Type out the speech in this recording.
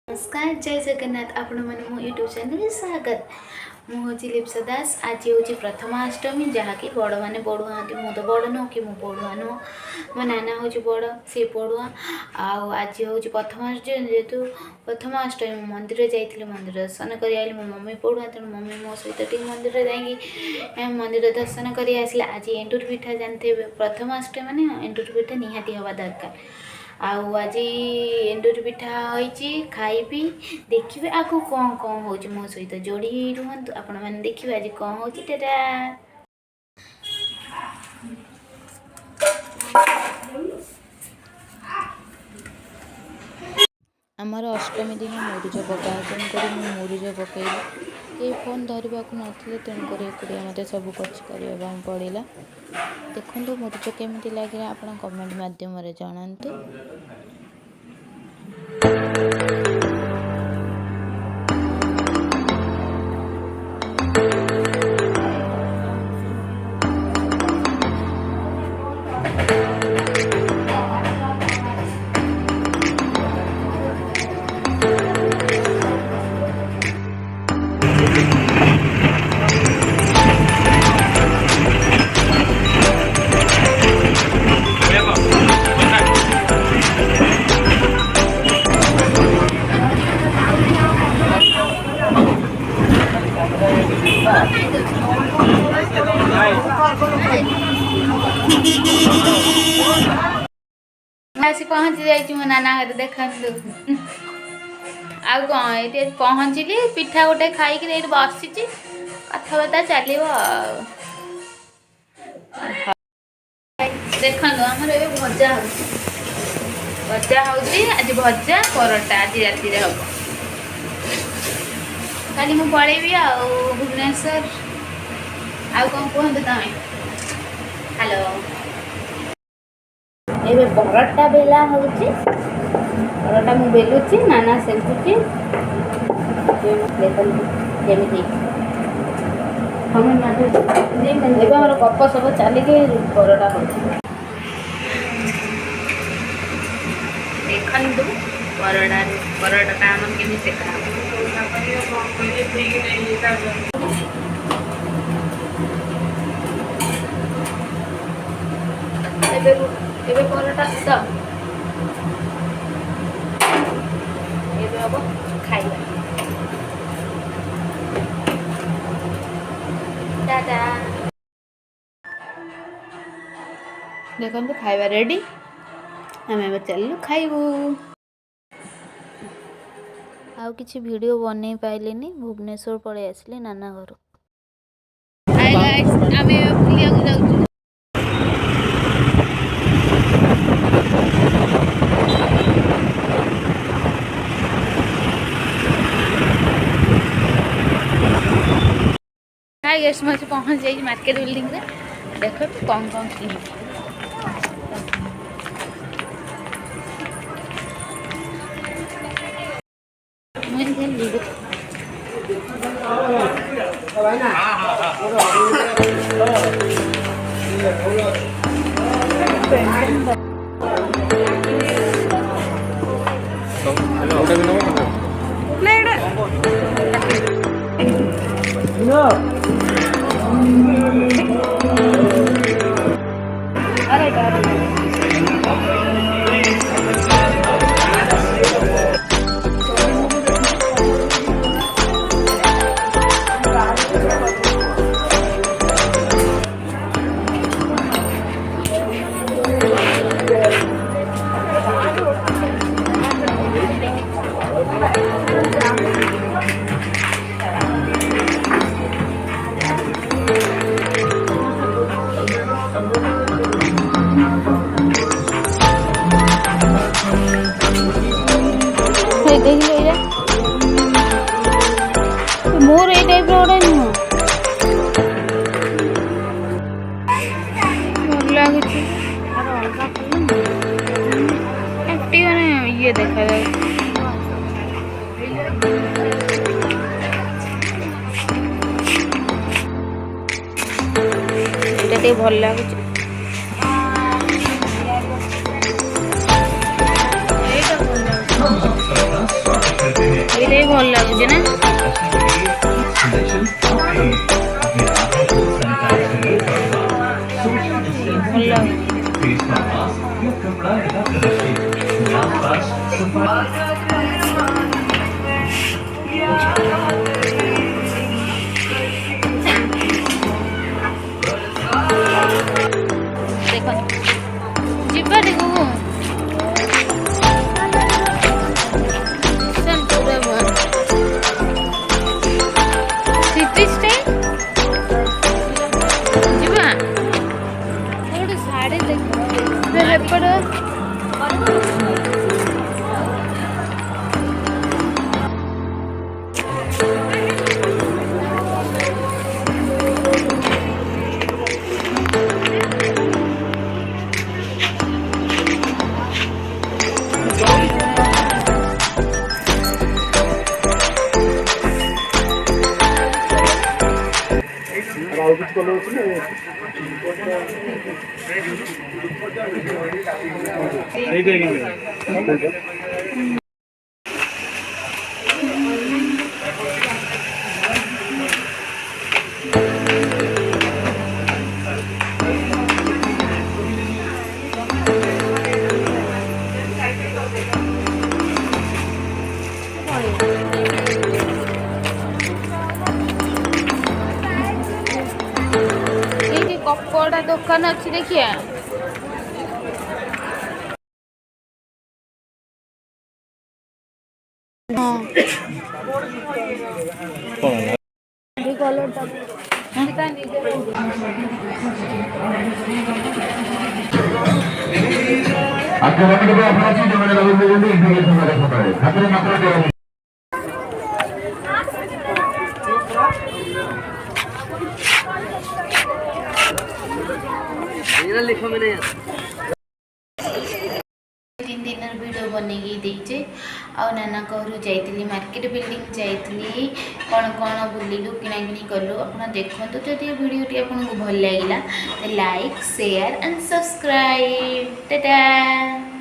नमस्कार जय जगन्नाथ आपण मैंने मो यूट्यूब चैनल स्वागत मुझे लिप्सा दास आज हूँ प्रथमाष्टमी जहाँकि बड़ मैंने पढ़ुआ मु तो बड़ नुह कि पढ़ुआ नुह मो नाना हूँ बड़ सी पढ़ुआ आज हूँ प्रथमाष्टमी जेहेतु प्रथमाष्टमी मंदिर जाइए मंदिर दर्शन कर मो मम्मी पढ़ुआ तेणु मम्मी मो सहित टी मंदिर जा मंदिर दर्शन कर आसला आज एंडुर पिठा जानते प्रथमाष्टमी मैंने एंडुर पिठा निहाती हवा दरकार आज एंडुर पिठा होती खाइबी देखिए आगु कौन कौन हो मो सहित जोड़ी रुहतु आपण मैंने देखिए आज कौन हो आमर अष्टमी दिन मुरुज पका तेणुक मुरुज पकईली ये फोन धरवा नथिले तेणुक एकुटिया मत सब कुछ करने पड़ा देखो मुरुज केमी लगे आप कमेंट मध्यम जनातु। आसी पहुँची जाइए मो नाना घर देखु आ कौन ये पहुँचली पिठा गोटे खाई बसी कथबार्ता चलो देखु आमर ए भजा भजा आज भजा परोटा आज राति हम खाली मु पलैबी भुवनेश्वर आउ कौन कहते तमें हेलो ये परोटा बेला हो परोटा मु बेलुची नाना सेकुची जमी हमें गप सब चलिए परोटा हो देखु परोटा परोटा आम केमी सेका एबे परोटा तो ये हम खाइबा दादा देखो खाइबा रेडी आम ए चलू खाइबू आउ किसी वीडियो बन पाइलिनी भुवनेश्वर पड़े आसली नाना घर आम बुलिया जाऊँ हाय गेस्ट मैं पहुँच जाइए मार्केट बिल्डिंग रे देख कौन कौन किन मोर ये टाइप रोडे नुह भल लगुच ये देखा जाए भल लगुच लगे ना देखो जीवा देखो साड़ी देख कपड़ा दुकान अच्छी देखिए तीन दिन वीडियो बनैकी देचे आ नाना घर जाइली मार्केट बिल्डिंग जाइली कौन कौन बुलिलु किणाकिणी कलु आप देखो तो वीडियो आपको भल लगे like share and subscribe Tata.